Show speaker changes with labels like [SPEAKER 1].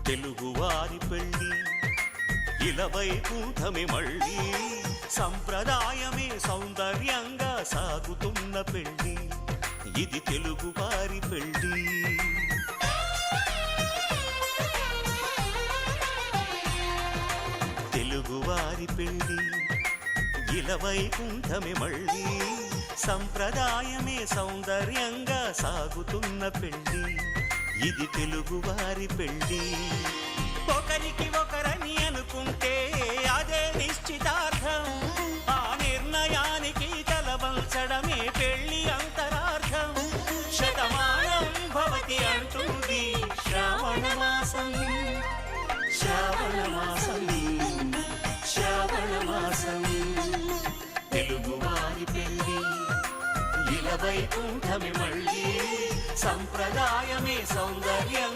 [SPEAKER 1] తెలుగువారి పెళ్ళి ఇలవైకుంఠమే మళ్ళీ సంప్రదాయమే సౌందర్యంగా సాగుతున్న పెళ్ళి ఇది తెలుగువారి పెళ్ళి తెలుగువారి పెళ్ళి ఇలవైకుంఠమే మళ్ళీ సంప్రదాయమే సౌందర్యంగా సాగుతున్న పెళ్ళి ఇది తెలుగువారి పెళ్ళి ఒకరికి ఒకరని అనుకుంటే అదే నిశ్చితార్థం ఆ నిర్ణయానికి తలవంచడమే పెళ్ళి అంతరార్థం శతమానం భవతి అంటుంది శ్రావణ మాసం శ్రావణ మాసం శ్రావణ మాసం తెలుగువారి పెళ్ళి ఇలవైకుంఠమే మళ్ళీ సంప్రదాయమే సౌందర్యం